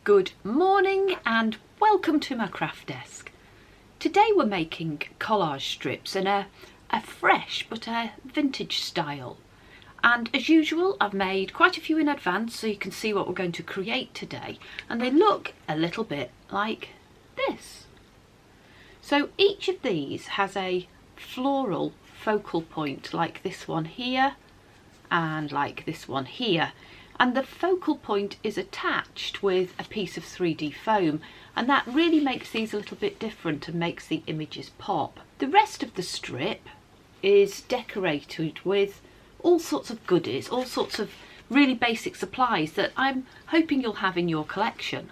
Good morning and welcome to my craft desk. Today we're making collage strips in a fresh but a vintage style. And as usual, I've made quite a few in advance so you can see what we're going to create today. And they look a little bit like this. So each of these has a floral focal point like this one here and like this one here. And the focal point is attached with a piece of 3D foam, and that really makes these a little bit different and makes the images pop. The rest of the strip is decorated with all sorts of goodies, all sorts of really basic supplies that I'm hoping you'll have in your collection.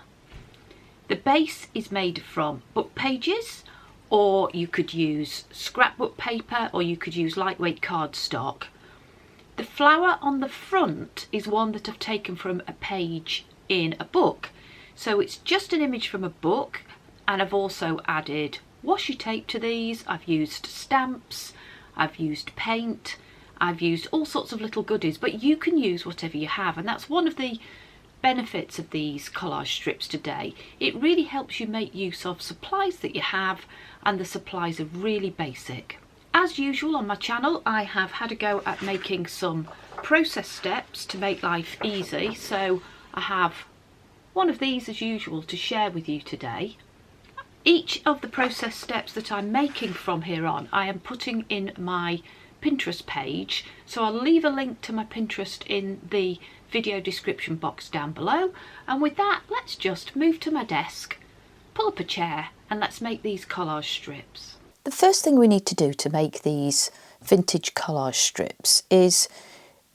The base is made from book pages, or you could use scrapbook paper, or you could use lightweight cardstock. The flower on the front is one that I've taken from a page in a book. So it's just an image from a book, and I've also added washi tape to these. I've used stamps, I've used paint, I've used all sorts of little goodies, but you can use whatever you have, and that's one of the benefits of these collage strips today. It really helps you make use of supplies that you have, and the supplies are really basic. As usual on my channel, I have had a go at making some process steps to make life easy. So I have one of these as usual to share with you today. Each of the process steps that I'm making from here on, I am putting in my Pinterest page. So I'll leave a link to my Pinterest in the video description box down below. And with that, let's just move to my desk, pull up a chair, and let's make these collage strips. The first thing we need to do to make these vintage collage strips is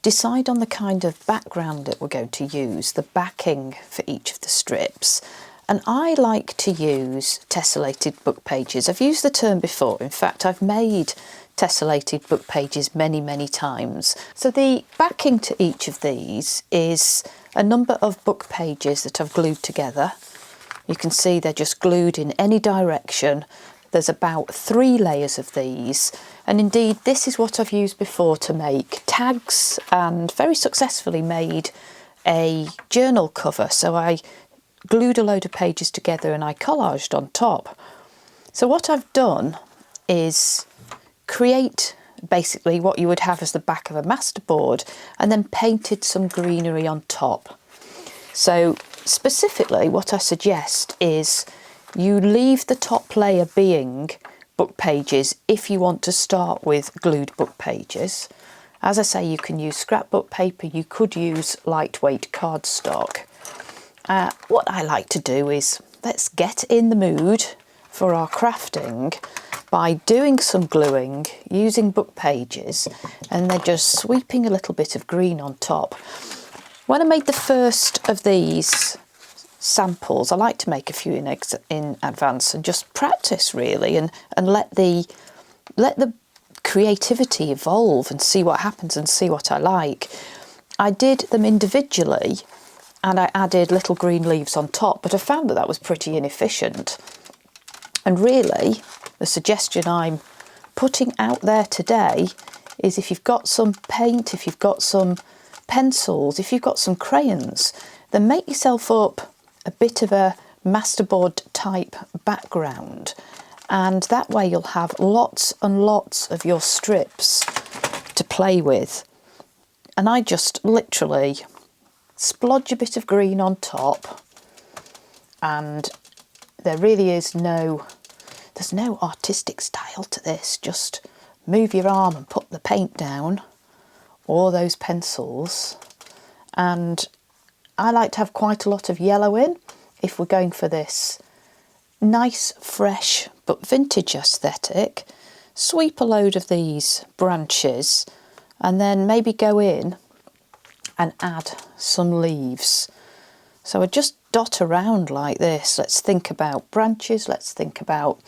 decide on the kind of background that we're going to use, the backing for each of the strips. And I like to use tessellated book pages. I've used the term before. In fact, I've made tessellated book pages many times. So the backing to each of these is a number of book pages that I've glued together. You can see they're just glued in any direction. There's about 3 layers of these, and indeed this is what I've used before to make tags, and very successfully made a journal cover. So I glued a load of pages together and I collaged on top. So what I've done is create basically what you would have as the back of a masterboard, and then painted some greenery on top. So specifically what I suggest is you leave the top layer being book pages if you want to start with glued book pages. As I say, you can use scrapbook paper, you could use lightweight cardstock. What I like to do is let's get in the mood for our crafting by doing some gluing using book pages, and then just sweeping a little bit of green on top. When I made the first of these samples, I like to make a few in advance and just practice really, and let the creativity evolve and see what happens and see what I like. I did them individually and I added little green leaves on top, but I found that that was pretty inefficient. And really the suggestion I'm putting out there today is, if you've got some paint, if you've got some pencils, if you've got some crayons, then make yourself up a bit of a masterboard type background, and that way you'll have lots and lots of your strips to play with. And I just literally splodge a bit of green on top, and there really is there's no artistic style to this. Just move your arm and put the paint down, or those pencils, and I like to have quite a lot of yellow in if we're going for this nice, fresh but vintage aesthetic. Sweep a load of these branches and then maybe go in and add some leaves. So I just dot around like this. Let's think about branches, let's think about,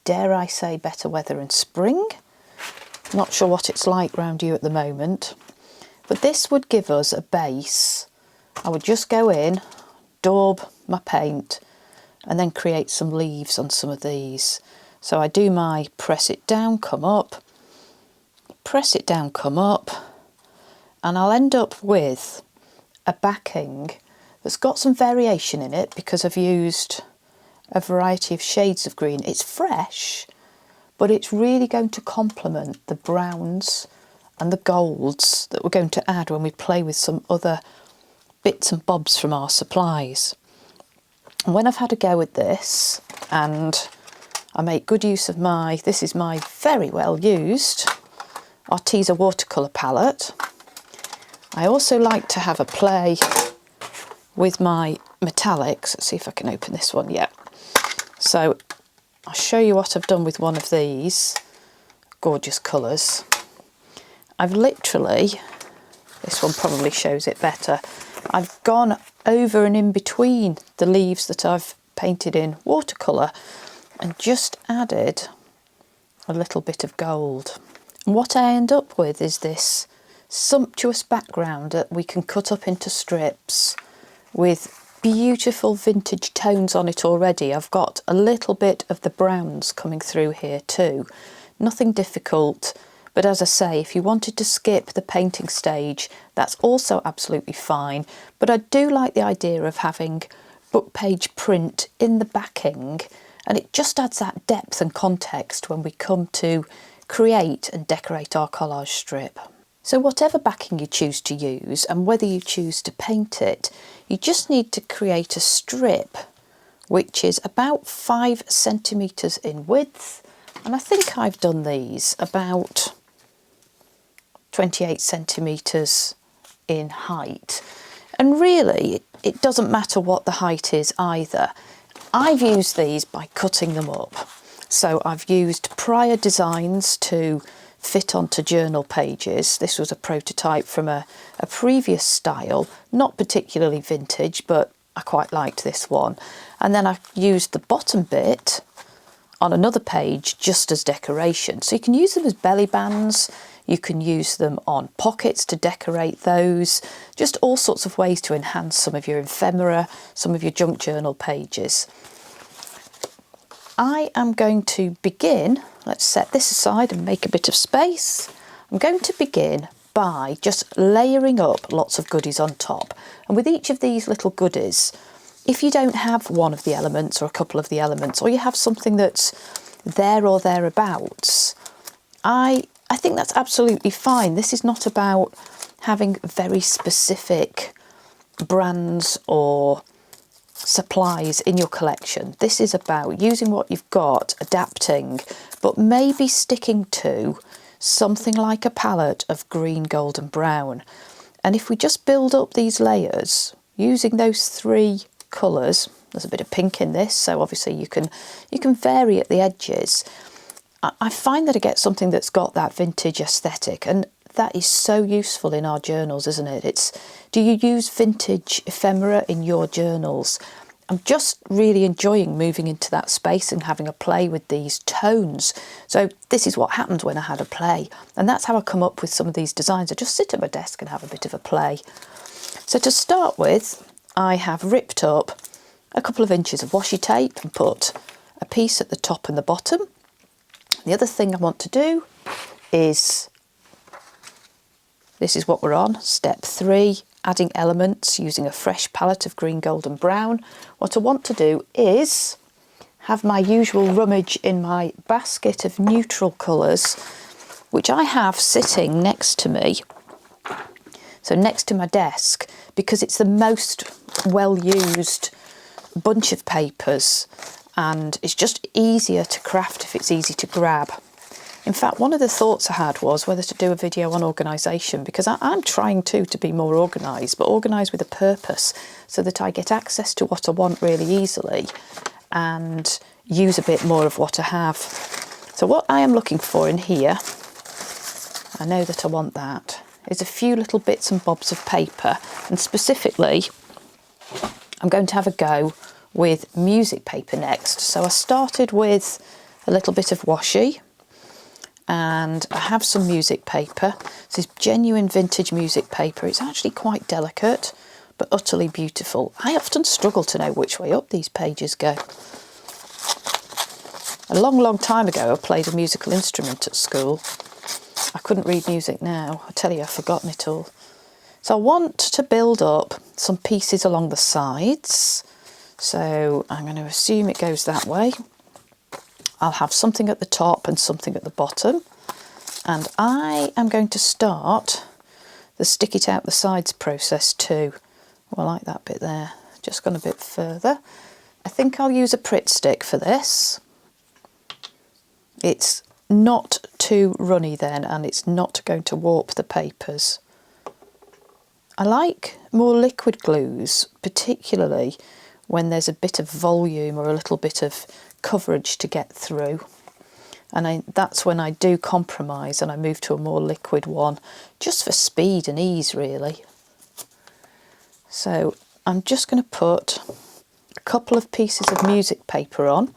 dare I say, better weather in spring. Not sure what it's like round you at the moment, but this would give us a base. I would just go in, daub my paint, and then create some leaves on some of these. So I do my press it down, come up, press it down, come up, and I'll end up with a backing that's got some variation in it because I've used a variety of shades of green. It's fresh, but it's really going to complement the browns and the golds that we're going to add when we play with some other bits and bobs from our supplies. And when I've had a go at this, and I make good use of this is my very well used Arteza Watercolour Palette. I also like to have a play with my metallics. Let's see if I can open this one yet. So I'll show you what I've done with one of these gorgeous colours. I've literally, this one probably shows it better, I've gone over and in between the leaves that I've painted in watercolour and just added a little bit of gold. And what I end up with is this sumptuous background that we can cut up into strips with beautiful vintage tones on it already. I've got a little bit of the browns coming through here too. Nothing difficult, but as I say, if you wanted to skip the painting stage, that's also absolutely fine. But I do like the idea of having book page print in the backing, and it just adds that depth and context when we come to create and decorate our collage strip. So whatever backing you choose to use and whether you choose to paint it, you just need to create a strip which is about 5 centimetres in width, and I think I've done these about 28 centimetres in height. And really it doesn't matter what the height is either. I've used these by cutting them up. So I've used prior designs to fit onto journal pages. This was a prototype from a previous style, not particularly vintage, but I quite liked this one. And then I used the bottom bit on another page just as decoration. So you can use them as belly bands, you can use them on pockets to decorate those, just all sorts of ways to enhance some of your ephemera, some of your junk journal pages. I am going to begin, let's set this aside and make a bit of space. I'm going to begin by just layering up lots of goodies on top. And with each of these little goodies, if you don't have one of the elements or a couple of the elements, or you have something that's there or thereabouts, I think that's absolutely fine. This is not about having very specific brands or supplies in your collection. This is about using what you've got, adapting, but maybe sticking to something like a palette of green, gold and brown. And if we just build up these layers using those 3 colours, there's a bit of pink in this, so obviously you can vary at the edges. I find that I get something that's got that vintage aesthetic, and that is so useful in our journals, isn't it? Do you use vintage ephemera in your journals? I'm just really enjoying moving into that space and having a play with these tones. So this is what happened when I had a play, and that's how I come up with some of these designs. I just sit at my desk and have a bit of a play. So to start with, I have ripped up a couple of inches of washi tape and put a piece at the top and the bottom. The other thing I want to do is, this is what we're on, step 3, adding elements using a fresh palette of green, gold and brown. What I want to do is have my usual rummage in my basket of neutral colours, which I have sitting next to me, so next to my desk, because it's the most well used bunch of papers and it's just easier to craft if it's easy to grab. In fact, one of the thoughts I had was whether to do a video on organisation, because I'm trying to be more organised, but organised with a purpose, so that I get access to what I want really easily and use a bit more of what I have. So what I am looking for in here, I know that I want that, is a few little bits and bobs of paper, and specifically I'm going to have a go with music paper next. So I started with a little bit of washi, and I have some music paper. This is genuine vintage music paper. It's actually quite delicate but utterly beautiful. I often struggle to know which way up these pages go. A long time ago I played a musical instrument at school. I couldn't read music now. I tell you, I've forgotten it all. So I want to build up some pieces along the sides. So I'm going to assume it goes that way. I'll have something at the top and something at the bottom. And I am going to start the stick it out the sides process too. Oh, I like that bit there. Just gone a bit further. I think I'll use a Pritt stick for this. It's not too runny then, and it's not going to warp the papers. I like more liquid glues, particularly when there's a bit of volume or a little bit of coverage to get through. And that's when I do compromise and I move to a more liquid one, just for speed and ease really. So I'm just going to put a couple of pieces of music paper on,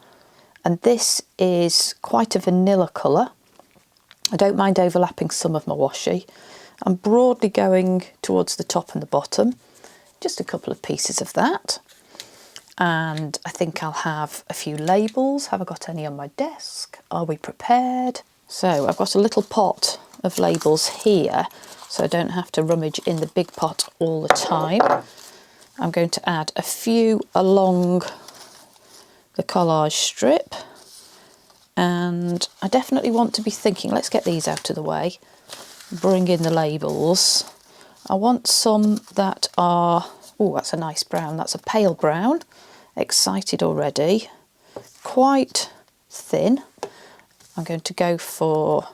and this is quite a vanilla colour. I don't mind overlapping some of my washi. I'm broadly going towards the top and the bottom, just a couple of pieces of that. And I think I'll have a few labels. Have I got any on my desk? Are we prepared? So I've got a little pot of labels here, so I don't have to rummage in the big pot all the time. I'm going to add a few along the collage strip, and I definitely want to be thinking, let's get these out of the way, bring in the labels. I want some that are, oh, that's a nice brown, that's a pale brown. Excited already, quite thin. I'm going to go for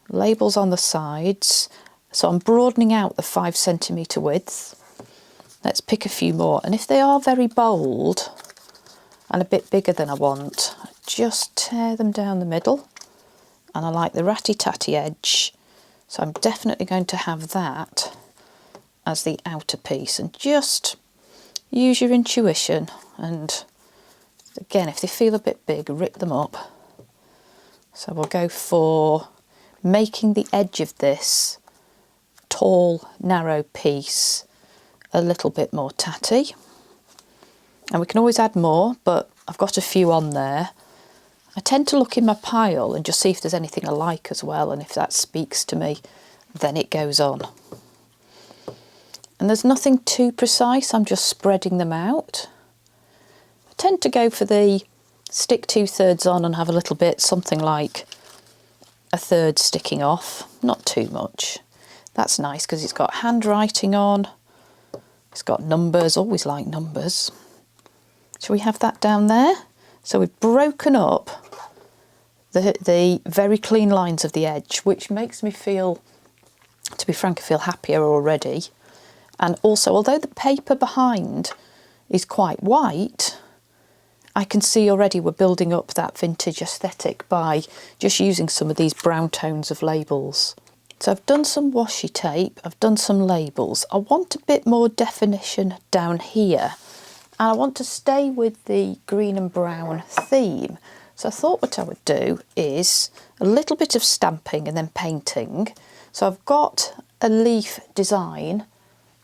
labels on the sides, so I'm broadening out the 5cm width. Let's pick a few more, and if they are very bold and a bit bigger than I want, just tear them down the middle. And I like the ratty-tatty edge, so I'm definitely going to have that as the outer piece, and just use your intuition, and again, if they feel a bit big, rip them up. So we'll go for making the edge of this tall, narrow piece a little bit more tatty. And we can always add more, but I've got a few on there. I tend to look in my pile and just see if there's anything I like as well, and if that speaks to me, then it goes on. And there's nothing too precise, I'm just spreading them out. I tend to go for the stick 2/3 on and have a little bit, something like 1/3 sticking off, not too much. That's nice because it's got handwriting on, it's got numbers, always like numbers. Shall we have that down there? So we've broken up the very clean lines of the edge, which makes me feel, to be frank, I feel happier already. And also, although the paper behind is quite white, I can see already we're building up that vintage aesthetic by just using some of these brown tones of labels. So I've done some washi tape, I've done some labels. I want a bit more definition down here, and I want to stay with the green and brown theme. So I thought what I would do is a little bit of stamping and then painting. So I've got a leaf design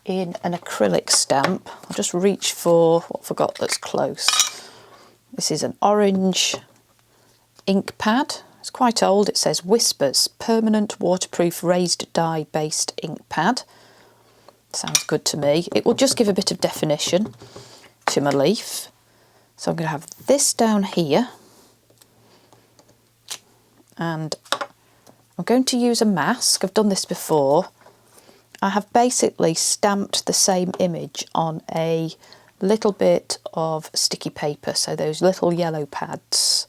in an acrylic stamp. I'll just reach for what I forgot that's close. This is an orange ink pad. It's quite old. It says Whispers, permanent waterproof raised dye based ink pad. Sounds good to me. It will just give a bit of definition to my leaf. So I'm going to have this down here, and I'm going to use a mask. I've done this before. I have basically stamped the same image on a little bit of sticky paper, so those little yellow pads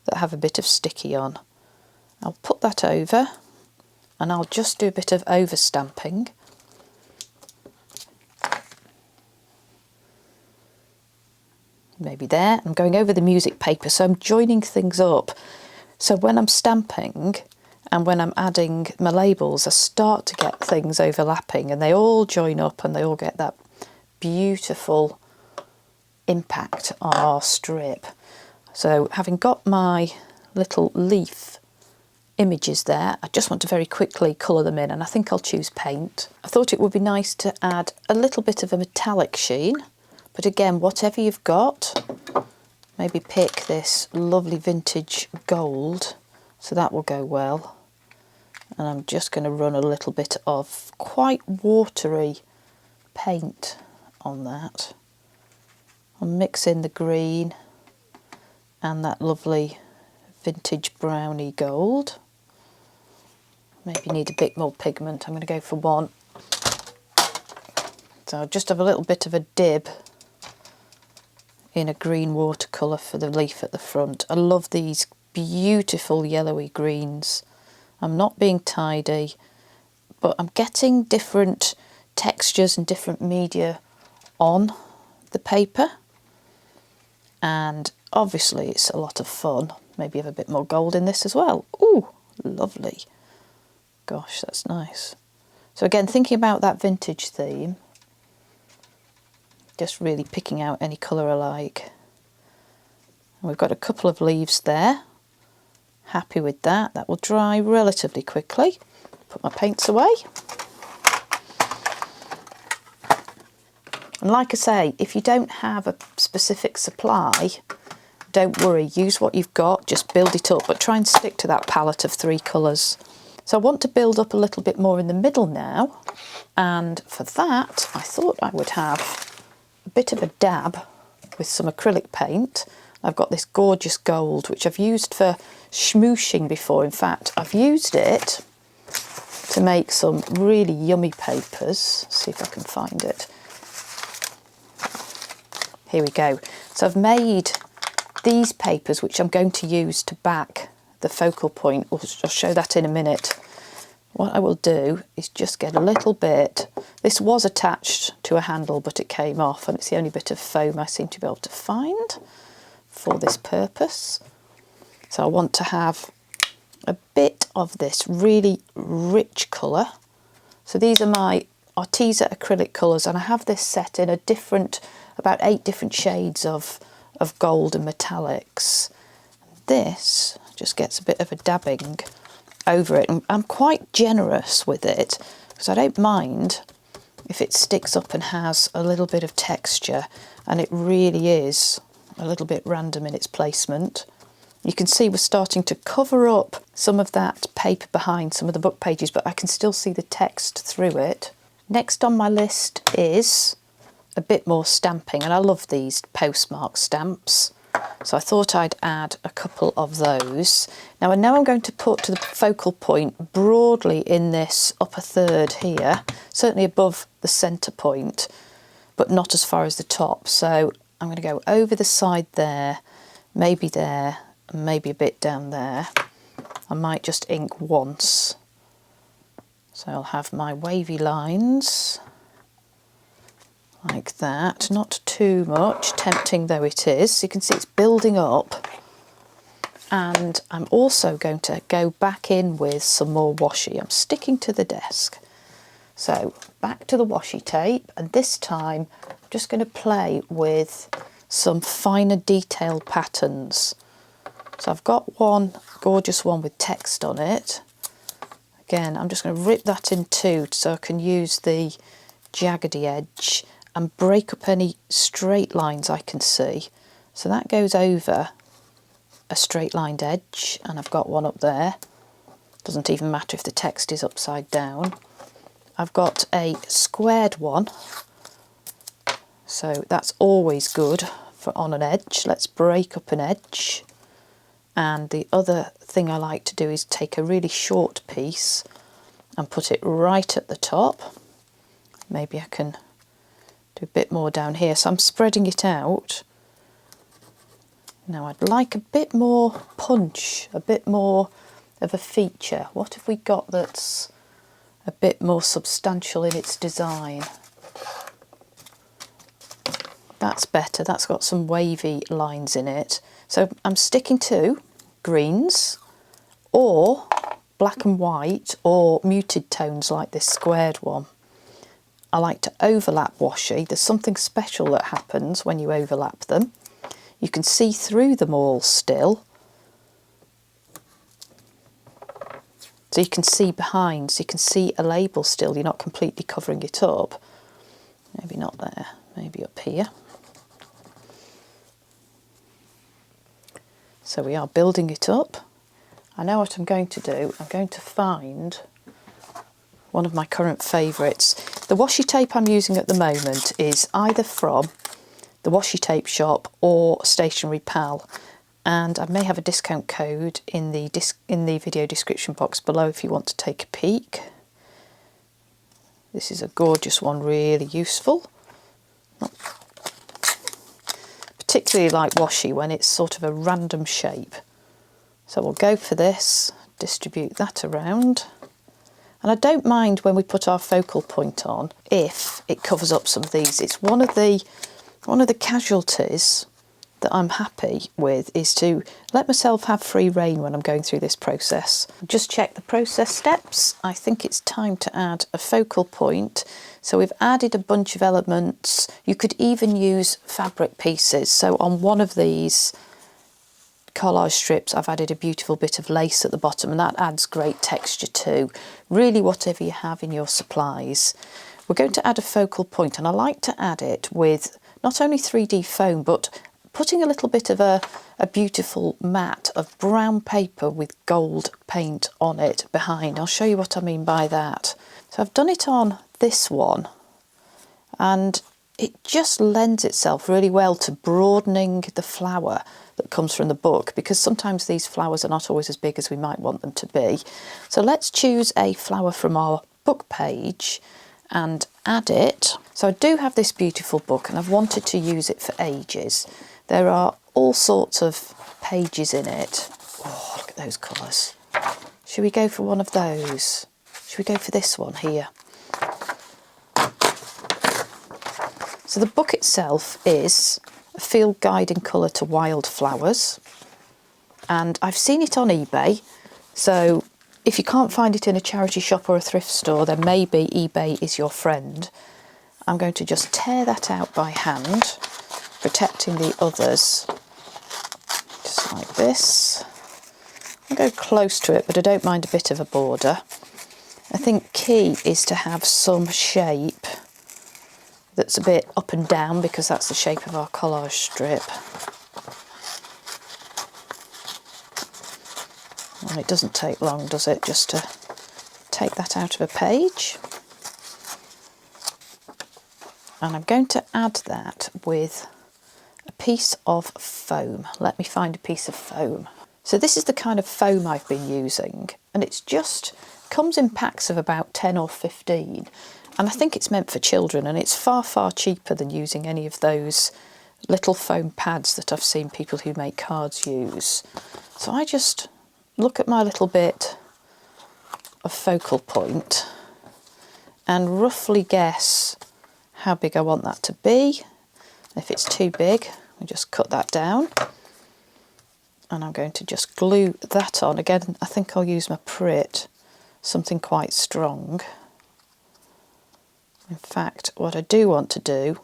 that have a bit of sticky on. I'll put that over, and I'll just do a bit of over stamping. Maybe there. I'm going over the music paper, so I'm joining things up. So when I'm stamping and when I'm adding my labels, I start to get things overlapping, and they all join up and they all get that beautiful impact on our strip. So having got my little leaf images there, I just want to very quickly colour them in, and I think I'll choose paint. I thought it would be nice to add a little bit of a metallic sheen, but again, whatever you've got, maybe pick this lovely vintage gold, so that will go well. And I'm just going to run a little bit of quite watery paint on that. I'll mix in the green and that lovely vintage browny gold. Maybe need a bit more pigment. I'm going to go for 1. So I'll just have a little bit of a dib in a green watercolour for the leaf at the front. I love these beautiful yellowy greens. I'm not being tidy, but I'm getting different textures and different media on the paper, and obviously it's a lot of fun. Maybe have a bit more gold in this as well. Ooh, lovely. Gosh, that's nice. So again, thinking about that vintage theme, just really picking out any colour I like. And we've got a couple of leaves there. Happy with that. That will dry relatively quickly. Put my paints away. And like I say, if you don't have a specific supply, don't worry, use what you've got, just build it up, but try and stick to that palette of 3 colours. So I want to build up a little bit more in the middle now, and for that I thought I would have a bit of a dab with some acrylic paint. I've got this gorgeous gold which I've used for smooshing before. In fact, I've used it to make some really yummy papers. See if I can find it. Here we go. So I've made these papers which I'm going to use to back the focal point. I'll show that in a minute. What I will do is just get a little bit. This was attached to a handle but it came off, and it's the only bit of foam I seem to be able to find for this purpose. So I want to have a bit of this really rich colour. So these are my Arteza acrylic colours, and I have this set in about 8 different shades of gold and metallics. This just gets a bit of a dabbing over it, and I'm quite generous with it because I don't mind if it sticks up and has a little bit of texture, and it really is a little bit random in its placement. You can see we're starting to cover up some of that paper behind some of the book pages, but I can still see the text through it. Next on my list is a bit more stamping, and I love these postmark stamps, so I thought I'd add a couple of those. Now I know I'm going to put to the focal point broadly in this upper third here, certainly above the centre point, but not as far as the top. So I'm going to go over the side there, and maybe a bit down there. I might just ink once. So I'll have my wavy lines like that, not too much, tempting though it is. You can see it's building up, and I'm also going to go back in with some more washi. I'm sticking to the desk. So back to the washi tape, and this time I'm just going to play with some finer detailed patterns. So I've got one gorgeous one with text on it. Again, I'm just going to rip that in 2 so I can use the jaggedy edge and break up any straight lines I can see. So that goes over a straight lined edge, and I've got one up there. Doesn't even matter if the text is upside down. I've got a squared one, so that's always good for on an edge. Let's break up an edge. And the other thing I like to do is take a really short piece and put it right at the top. Maybe I can do a bit more down here. So I'm spreading it out. Now I'd like a bit more punch, a bit more of a feature. What have we got that's a bit more substantial in its design? That's better. That's got some wavy lines in it. So I'm sticking to greens or black and white or muted tones like this squared one. I like to overlap washi. There's something special that happens when you overlap them. You can see through them all still. So you can see behind, so you can see a label still. You're not completely covering it up. Maybe not there, maybe up here. So we are building it up. I know what I'm going to do. I'm going to find one of my current favourites. The washi tape I'm using at the moment is either from the Washi Tape shop or Stationery Pal, and I may have a discount code in the video description box below if you want to take a peek. This is a gorgeous one, really useful. Particularly like washi when it's sort of a random shape. So we'll go for this, distribute that around. And I don't mind when we put our focal point on if it covers up some of these. It's one of the casualties that I'm happy with, is to let myself have free rein when I'm going through this process. Just check the process steps. I think it's time to add a focal point. So we've added a bunch of elements. You could even use fabric pieces. So on one of these collage strips I've added a beautiful bit of lace at the bottom, and that adds great texture too. Really, whatever you have in your supplies. We're going to add a focal point, and I like to add it with not only 3D foam but putting a little bit of a beautiful mat of brown paper with gold paint on it behind. I'll show you what I mean by that. So I've done it on this one, and it just lends itself really well to broadening the flower that comes from the book, because sometimes these flowers are not always as big as we might want them to be. So let's choose a flower from our book page and add it. So I do have this beautiful book and I've wanted to use it for ages. There are all sorts of pages in it. Oh, look at those colours. Should we go for one of those? Should we go for this one here? So the book itself is a field guide in colour to wildflowers, and I've seen it on eBay, so if you can't find it in a charity shop or a thrift store, then maybe eBay is your friend. I'm going to just tear that out by hand, protecting the others, just like this. I'll go close to it, but I don't mind a bit of a border. I think key is to have some shape that's a bit up and down, because that's the shape of our collage strip. And it doesn't take long, does it, just to take that out of a page. And I'm going to add that with a piece of foam. Let me find a piece of foam. So this is the kind of foam I've been using, and it's just comes in packs of about 10 or 15. And I think it's meant for children, and it's far, far cheaper than using any of those little foam pads that I've seen people who make cards use. So I just look at my little bit of focal point and roughly guess how big I want that to be. If it's too big, we just cut that down. And I'm going to just glue that on. Again, I think I'll use my Prit, something quite strong. In fact, what I do want to do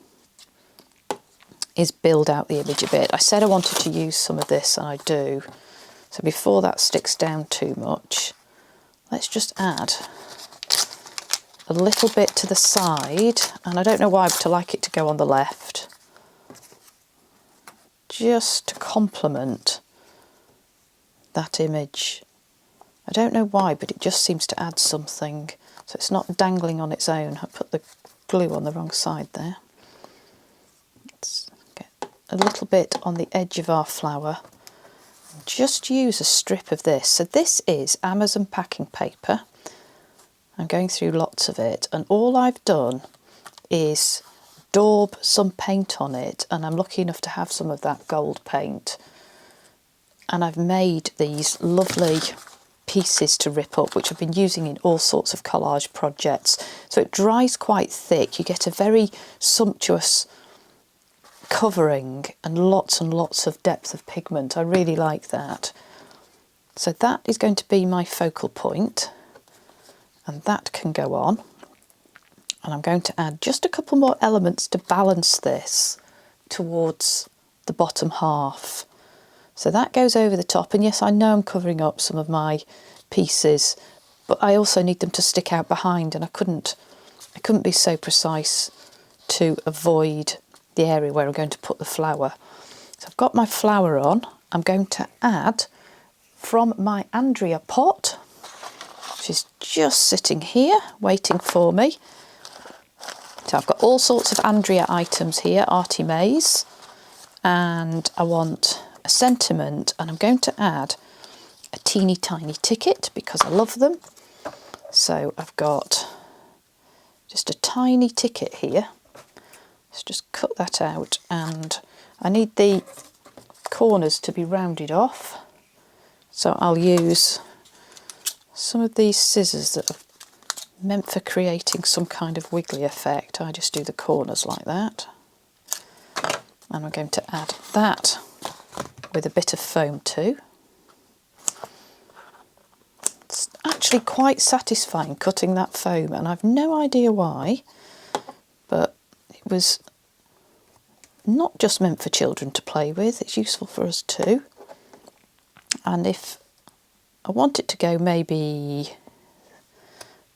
is build out the image a bit. I said I wanted to use some of this, and I do. So before that sticks down too much, let's just add a little bit to the side. And I don't know why, but I like it to go on the left, just to complement that image. I don't know why, but it just seems to add something. So it's not dangling on its own. I put the glue on the wrong side there. Let's get a little bit on the edge of our flower. Just use a strip of this. So this is Amazon packing paper. I'm going through lots of it, and all I've done is daub some paint on it, and I'm lucky enough to have some of that gold paint. And I've made these lovely pieces to rip up, which I've been using in all sorts of collage projects. So it dries quite thick. You get a very sumptuous covering and lots of depth of pigment. I really like that. So that is going to be my focal point, and that can go on. And I'm going to add just a couple more elements to balance this towards the bottom half. So that goes over the top, and yes, I know I'm covering up some of my pieces, but I also need them to stick out behind, and I couldn't be so precise to avoid the area where I'm going to put the flower. So I've got my flower on. I'm going to add from my Andrea pot, which is just sitting here waiting for me. So I've got all sorts of Andrea items here, Artie Mays, and I want a sentiment, and I'm going to add a teeny tiny ticket because I love them. So I've got just a tiny ticket here. Let's just cut that out, and I need the corners to be rounded off. So I'll use some of these scissors that are meant for creating some kind of wiggly effect. I just do the corners like that. And I'm going to add that with a bit of foam too. It's actually quite satisfying cutting that foam, and I've no idea why, but it was not just meant for children to play with, it's useful for us too. And if I want it to go maybe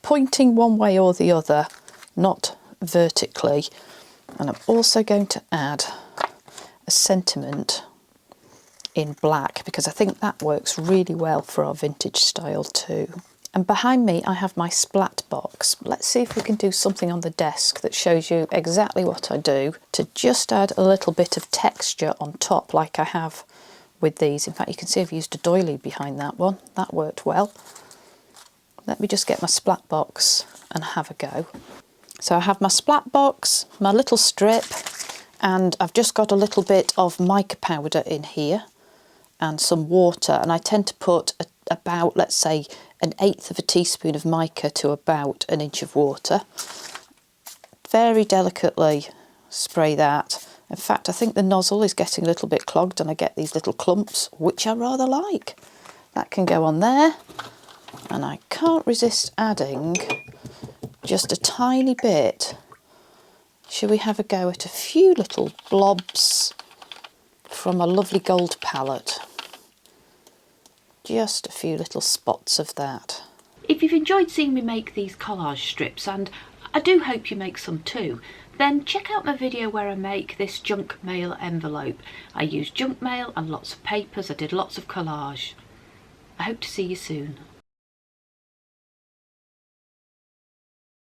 pointing one way or the other, not vertically, and I'm also going to add a sentiment in black because I think that works really well for our vintage style too. And behind me I have my splat box. Let's see if we can do something on the desk that shows you exactly what I do to just add a little bit of texture on top like I have with these. In fact, you can see I've used a doily behind that one. That worked well. Let me just get my splat box and have a go. So I have my splat box, my little strip, and I've just got a little bit of mica powder in here and some water, and I tend to put about, let's say, 1/8 teaspoon of mica to about 1 inch of water. Very delicately spray that. In fact, I think the nozzle is getting a little bit clogged and I get these little clumps, which I rather like. That can go on there, and I can't resist adding just a tiny bit. Shall we have a go at a few little blobs from a lovely gold palette? Just a few little spots of that. If you've enjoyed seeing me make these collage strips, and I do hope you make some too, then check out my video where I make this junk mail envelope. I used junk mail and lots of papers. I did lots of collage. I hope to see you soon.